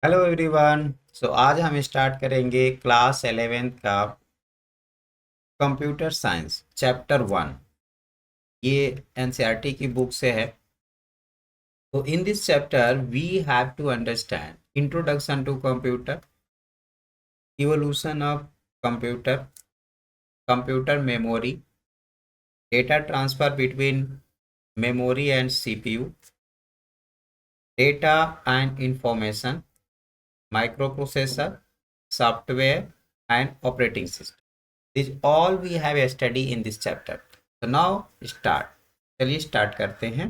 Hello everyone. आज हम start करेंगे क्लास 11th का कंप्यूटर साइंस चैप्टर 1। ये एनसीईआरटी की बुक से है। तो in this chapter we have to understand introduction to computer, evolution of computer, computer memory, data transfer between memory and CPU, data and information, microprocessor, software and operating system. This all we have a study in this chapter. So now start. चलिए start करते हैं।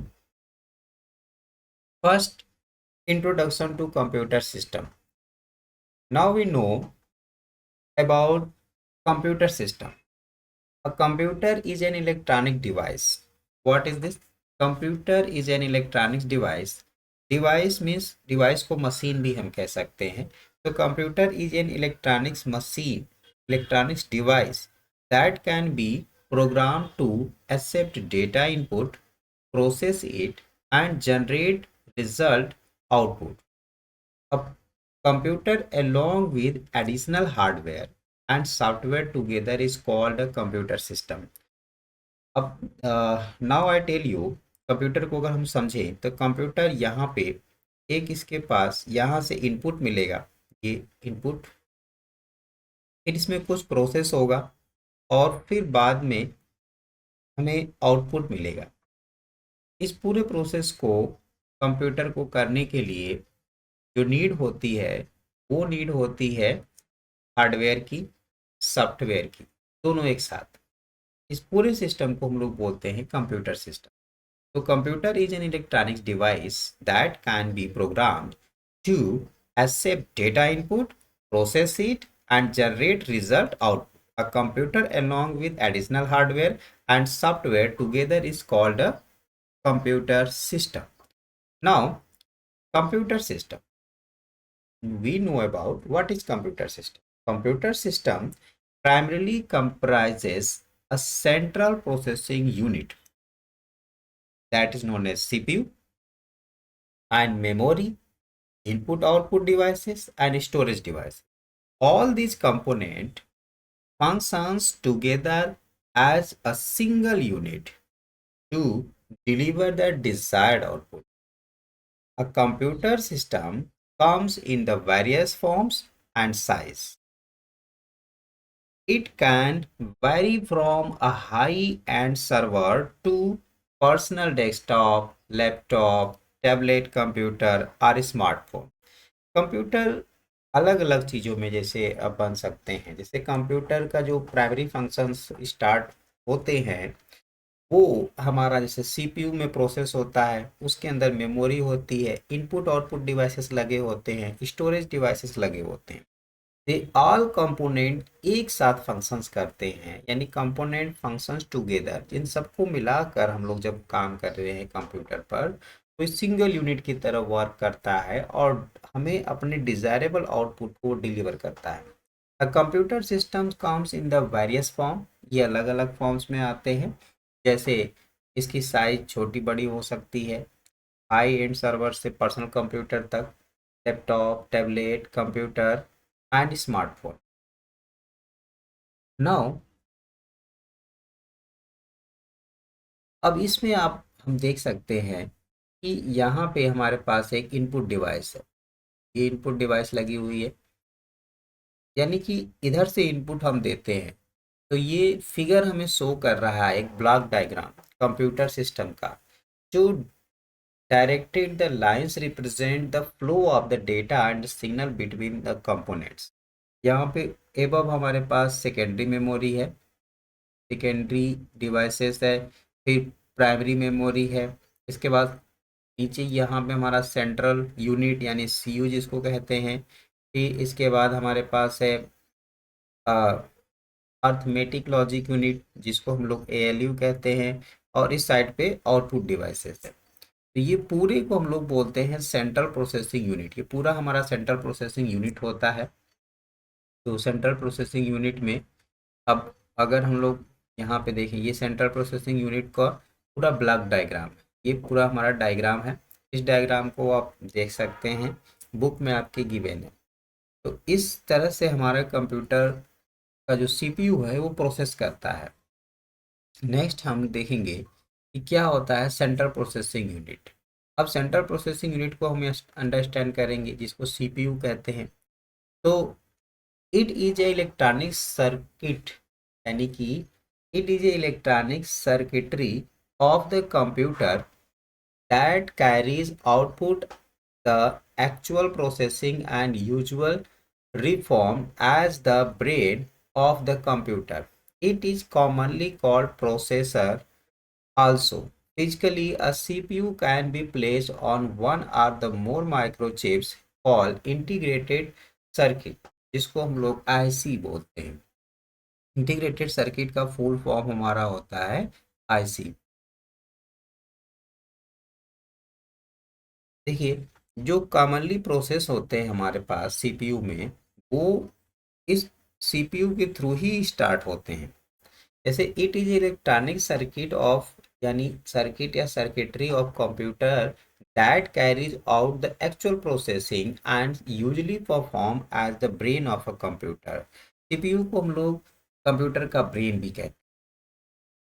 First, introduction to computer system. Now we know about computer system. A computer is an electronic device. What is this? Computer is an electronic device. Device means device को machine भी हम कह सकते हैं। तो computer is an electronics machine, electronics device that can be programmed to accept data input, process it, and generate result output. A computer along with additional hardware and software together is called a computer system. अब now I tell you, computer को अगर हम समझें तो computer यहाँ पे एक इसके पास यहाँ से इनपुट मिलेगा, ये इनपुट, फिर इसमें कुछ प्रोसेस होगा और फिर बाद में हमें आउटपुट मिलेगा। इस पूरे प्रोसेस को कंप्यूटर को करने के लिए जो नीड होती है वो नीड होती है हार्डवेयर की, सॉफ्टवेयर की, दोनों एक साथ। इस पूरे सिस्टम को हम लोग बोलते हैं कंप्यूटर सिस्टम। तो computer is an electronics device that can be programmed to accept data input, process it, and generate result output. A computer along with additional hardware and software together is called a computer system. Now, computer system. We know about what is computer system. Computer system primarily comprises a central processing unit that is known as CPU and memory, input output devices and storage devices. All these components functions together as a single unit to deliver the desired output. A computer system comes in the various forms and size. It can vary from a high-end server to personal desktop, laptop, tablet computer और smartphone. Computer अलग अलग चीज़ों में जैसे अब बन सकते हैं। जैसे कंप्यूटर का जो प्राइमरी फंक्शंस स्टार्ट होते हैं वो हमारा जैसे सीपीयू में प्रोसेस होता है, उसके अंदर मेमोरी होती है, इनपुट आउटपुट डिवाइसेस लगे होते हैं, स्टोरेज डिवाइसेस लगे होते हैं। दे ऑल कंपोनेंट एक साथ फंक्शंस करते हैं, यानी कंपोनेंट फंक्शंस टुगेदर। इन सबको मिलाकर हम लोग जब काम कर रहे हैं कंप्यूटर पर तो सिंगल यूनिट की तरह वर्क करता है और हमें अपने डिजायरेबल आउटपुट को डिलीवर करता है। A computer system comes in the various form. ये अलग अलग फॉर्म्स में आते हैं। जैसे इसकी साइज छोटी बड़ी हो सकती है, हाई एंड सर्वर से पर्सनल कंप्यूटर तक, laptop, tablet computer and smartphone. Now अब इसमें आप हम देख सकते हैं कि यहाँ पे हमारे पास एक इनपुट डिवाइस है। ये इनपुट डिवाइस लगी हुई है, यानी कि इधर से इनपुट हम देते हैं। तो ये फिगर हमें शो कर रहा है एक ब्लॉक डायग्राम कंप्यूटर सिस्टम का, जो directed the lines represent the flow of the data and signal between the components. यहाँ पे एबव हमारे पास सेकेंडरी मेमोरी है, सेकेंडरी डिवाइसेस है, फिर प्राइमरी मेमोरी है। इसके बाद नीचे यहाँ पे हमारा सेंट्रल यूनिट यानी सीयू जिसको कहते हैं। फिर इसके बाद हमारे पास है अर्थमेटिक लॉजिक यूनिट जिसको हम लोग एएलयू कहते हैं, और इस साइड पे आउटपुट डिवाइसेस है। तो ये पूरे को हम लोग बोलते हैं सेंट्रल प्रोसेसिंग यूनिट। ये पूरा हमारा सेंट्रल प्रोसेसिंग यूनिट होता है। तो सेंट्रल प्रोसेसिंग यूनिट में अब अगर हम लोग यहाँ पे देखें, ये सेंट्रल प्रोसेसिंग यूनिट का पूरा ब्लॉक डायग्राम है। ये पूरा हमारा डायग्राम है। इस डायग्राम को आप देख सकते हैं। बुक में आपके गिवन है। तो इस तरह से हमारा कंप्यूटर का जो सीपीयू है वो प्रोसेस करता है। नेक्स्ट हम देखेंगे कि क्या होता है सेंट्रल प्रोसेसिंग यूनिट। अब सेंट्रल प्रोसेसिंग यूनिट को हम अंडरस्टैंड करेंगे, जिसको सीपीयू कहते हैं। तो it is a electronic circuit, यानी कि it is a electronic circuitry of the computer that carries output the actual processing and usual reform as the brain of the computer. It is commonly called processor also. Physically, a CPU can be placed on one or the more microchips called integrated circuit, जिसको हम लोग IC बोलते हैं। Integrated circuit का full form हमारा होता है IC. देखिए, जो कॉमनली प्रोसेस होते हैं हमारे पास सीपीयू में, वो इस सीपीयू के थ्रू ही स्टार्ट होते हैं। जैसे it is electronic circuit of, यानी सर्किट या circuitry of computer that carries out the actual processing and usually perform as the brain of a computer. CPU को हम लोग कंप्यूटर का ब्रेन भी कहते हैं।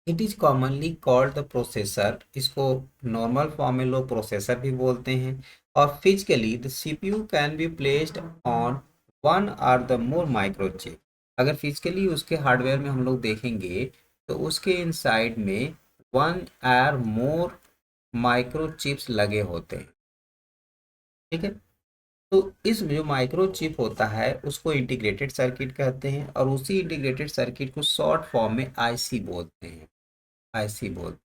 It is commonly called the processor, इसको नॉर्मल फॉर्म में लोग प्रोसेसर भी बोलते हैं। और physically the CPU can be placed on one or the more microchip. अगर फिजिकली उसके हार्डवेयर में हम लोग देखेंगे तो उसके इनसाइड में वन और मोर माइक्रोचिप्स लगे होते हैं। ठीक है, तो इस जो माइक्रोचिप होता है उसको इंटीग्रेटेड सर्किट कहते हैं, और उसी इंटीग्रेटेड सर्किट को शॉर्ट फॉर्म में आईसी बोलते हैं। आईसी बोलते हैं।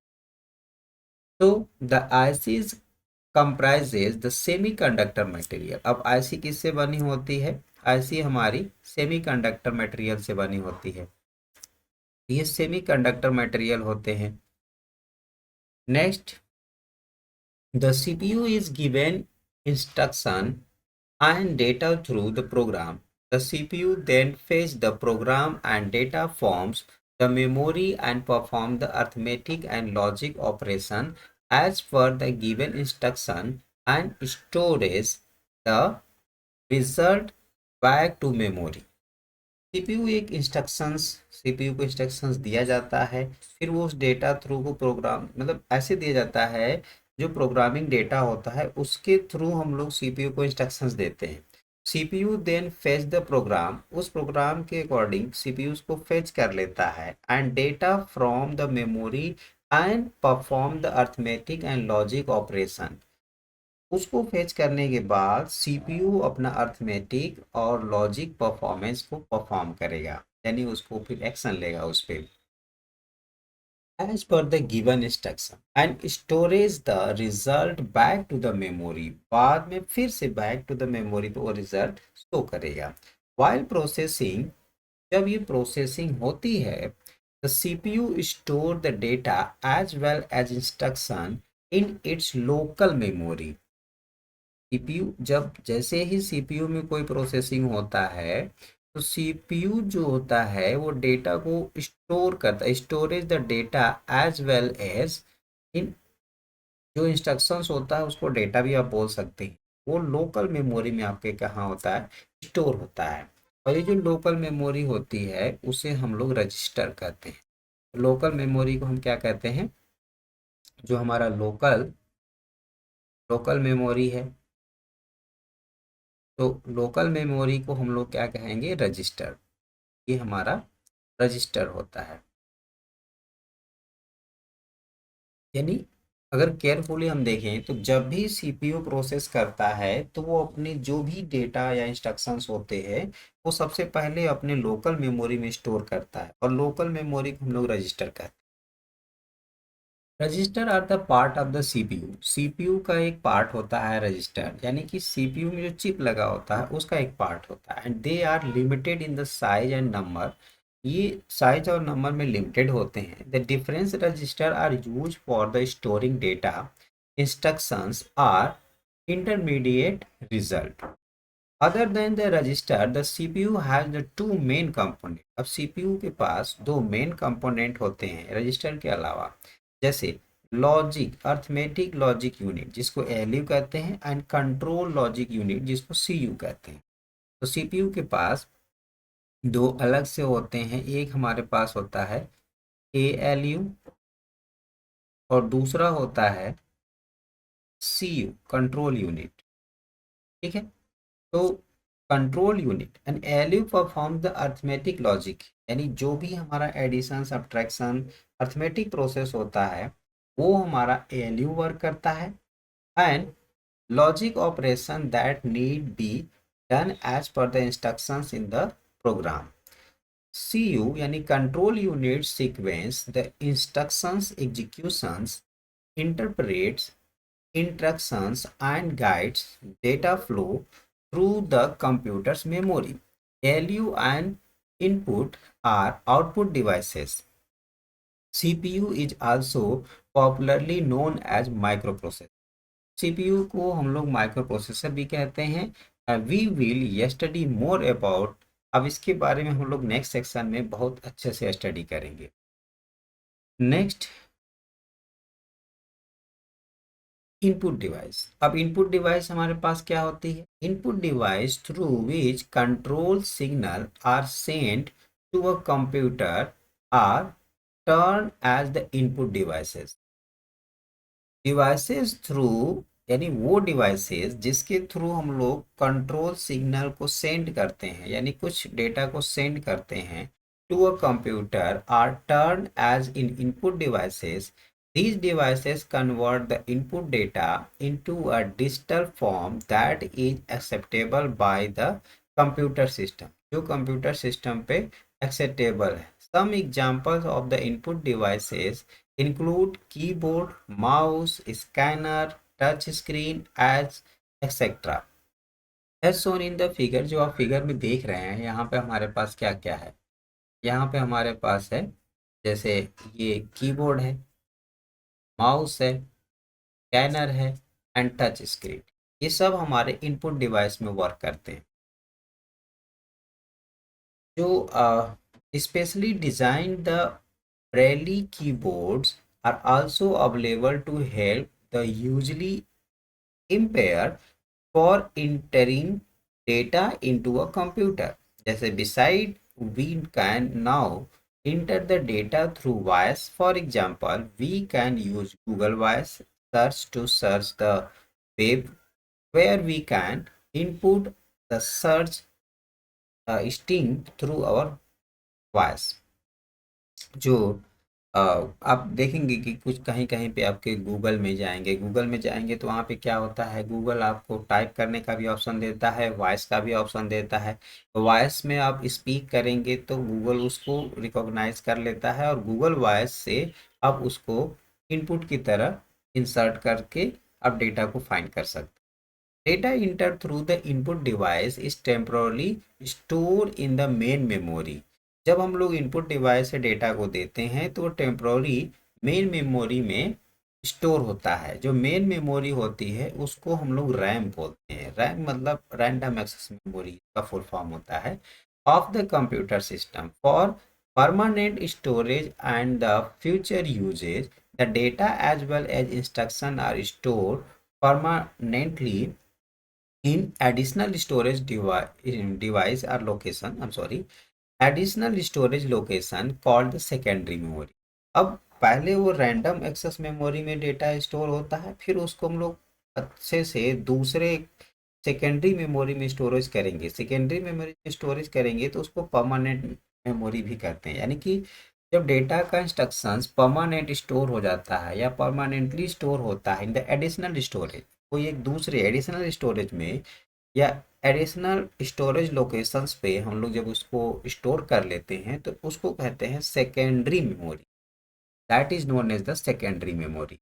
तो the ICs comprises the semiconductor material. अब आईसी किससे बनी होती है? आईसी हमारी सेमीकंडक्टर मटेरियल से बनी होती है। ये सेमीकंडक्टर मटेरियल होते हैं। Next, the CPU is given instruction and data through the program. The CPU then fetch the program and data forms the memory and perform the arithmetic and logic operation as per the given instruction and stores the result back to memory. CPU एक instructions CPU को instructions दिया जाता है, फिर वो उस data through को programme, मतलब ऐसे दिया जाता है, जो प्रोग्रामिंग डेटा होता है उसके थ्रू हम लोग सीपीयू को इंस्ट्रक्शंस देते हैं। CPU then fetch the program, उस प्रोग्राम के अकॉर्डिंग सीपीयू उसको फेच कर लेता है and data from the memory and perform the arithmetic and logic operation. उसको फेच करने के बाद सीपीयू अपना अर्थमेटिक और लॉजिक परफॉर्मेंस को परफॉर्म करेगा, यानी उसको फिर एक्शन लेगा उस पर as per the given instruction and storage the result back to the memory. बाद में फिर से बैक टू द मेमोरी पे वो रिजल्ट शो करेगा। वाइल प्रोसेसिंग, जब ये प्रोसेसिंग होती है, the CPU store the data as well as instruction in its local memory. CPU, जब जैसे ही सीपीयू में कोई प्रोसेसिंग होता है तो सीपीयू जो होता है वो डेटा को स्टोर करता है, storage the data as well as in, जो इंस्ट्रक्शंस होता है उसको डेटा भी आप बोल सकते हैं, वो लोकल मेमोरी में आपके कहाँ होता है, स्टोर होता है। और ये जो लोकल मेमोरी होती है उसे हम लोग रजिस्टर कहते हैं। लोकल मेमोरी को हम क्या कहते हैं? जो हमारा लोकल लोकल मेमोरी है, तो लोकल मेमोरी को हम लोग क्या कहेंगे? रजिस्टर। ये हमारा रजिस्टर होता है। यानी अगर केयरफुली हम देखें तो जब भी सीपीयू प्रोसेस करता है तो वो अपने जो भी डेटा या इंस्ट्रक्शंस होते हैं वो सबसे पहले अपने लोकल मेमोरी में स्टोर करता है, और लोकल मेमोरी को हम लोग रजिस्टर कहते हैं। Register are the part of the CPU. CPU का एक पार्ट होता है रजिस्टर, यानी कि सीपीयू में जो चिप लगा होता है उसका एक पार्ट होता है। And they are limited in the size and number. ये साइज और नंबर में लिमिटेड होते हैं। The difference register are use for the storing data, instructions are intermediate result. Other than the register the CPU has the two main component. अब CPU के पास दो main component होते हैं रजिस्टर के अलावा। जैसे लॉजिक अर्थमेटिक लॉजिक यूनिट जिसको एलयू कहते हैं एंड कंट्रोल लॉजिक यूनिट जिसको सीयू कहते हैं। तो सीपीयू के पास दो अलग से होते हैं, एक हमारे पास होता है एएलयू और दूसरा होता है सीयू कंट्रोल यूनिट। ठीक है, तो control unit and ALU perform the arithmetic logic, यानी जो भी हमारा एडिशन सब्ट्रैक्शन अर्थमेटिक प्रोसेस होता है वो हमारा एलयू वर्क करता है, and logic operation that need be done as per the instructions in the program. CU यानी control unit sequence the instructions executions, interprets instructions and guides data flow through the computer's memory. LU and input are output devices. CPU is also popularly known as microprocessor. CPU को हम लोग micro processor भी कहते हैं। We will यस्टडी more about, अब इसके बारे में हम लोग नेक्स्ट सेक्शन में बहुत अच्छे से स्टडी करेंगे। Next, input device. अब इनपुट डिवाइस हमारे पास क्या होती है? Input device through which control signal are sent to a computer are turn as the input devices. Devices through यानी वो डिवाइसेस जिसके थ्रू हम लोग कंट्रोल सिग्नल को सेंड करते हैं, यानी कुछ डेटा को सेंड करते हैं to a computer are turn as in input devices. These devices convert the input data into a digital form that is acceptable by the computer system, जो computer system पे acceptable है। Some examples of the input devices include keyboard, mouse, scanner, touch screen, as etc. As shown in the figure, जो आप figure में देख रहे हैं यहाँ पे हमारे पास क्या क्या है? यहाँ पे हमारे पास है जैसे ये कीबोर्ड है, माउस है, स्कैनर है एंड टच स्क्रीन। ये सब हमारे इनपुट डिवाइस में वर्क करते हैं। जो specially design the braille keyboards are also available to help the usually impaired for entering data into a computer. जैसे beside we can now enter the data through voice. For example, we can use Google Voice search to search the web, where we can input the search string through our voice. जो आप देखेंगे कि कुछ कहीं कहीं पे आपके Google में जाएंगे, गूगल में जाएंगे तो वहाँ पे क्या होता है, गूगल आपको टाइप करने का भी ऑप्शन देता है, वॉइस का भी ऑप्शन देता है। वॉइस में आप स्पीक करेंगे तो गूगल उसको रिकॉग्नाइज कर लेता है और गूगल वॉइस से आप उसको इनपुट की तरह इंसर्ट करके आप डेटा को फाइंड कर सकते हैं। Data entered through the input device is temporarily stored in the main memory. जब हम लोग इनपुट डिवाइस से डेटा को देते हैं तो टेम्प्रोरी मेन मेमोरी में स्टोर होता है। जो मेन मेमोरी होती है उसको हम लोग रैम बोलते हैं। रैम मतलब रैंडम एक्सेस मेमोरी का फुल फॉर्म होता है of the computer system for permanent storage and the future usage. The data as well as instruction are store permanently in additional storage device or location, I'm sorry, additional storage location called the secondary memory. अब पहले वो random access memory में data store होता है, फिर उसको हम लोग अच्छे से दूसरे सेकेंडरी मेमोरी में स्टोरेज करेंगे। सेकेंडरी मेमोरी में स्टोरेज करेंगे तो उसको परमानेंट मेमोरी भी कहते हैं। यानी कि जब डेटा का इंस्ट्रक्शंस परमानेंट स्टोर हो जाता है या परमानेंटली स्टोर होता है इन द एडिशनल स्टोरेज, कोई एक दूसरे एडिशनल स्टोरेज में या एडिशनल स्टोरेज लोकेशंस पे हम लोग जब उसको स्टोर कर लेते हैं तो उसको कहते हैं secondary memory. That is known as the secondary memory.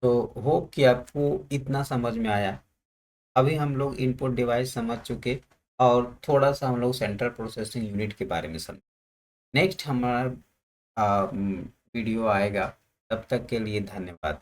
तो होप कि आपको इतना समझ में आया। अभी हम लोग इनपुट डिवाइस समझ चुके और थोड़ा सा हम लोग सेंट्रल प्रोसेसिंग यूनिट के बारे में समझ। नेक्स्ट हमारा वीडियो आएगा, तब तक के लिए धन्यवाद।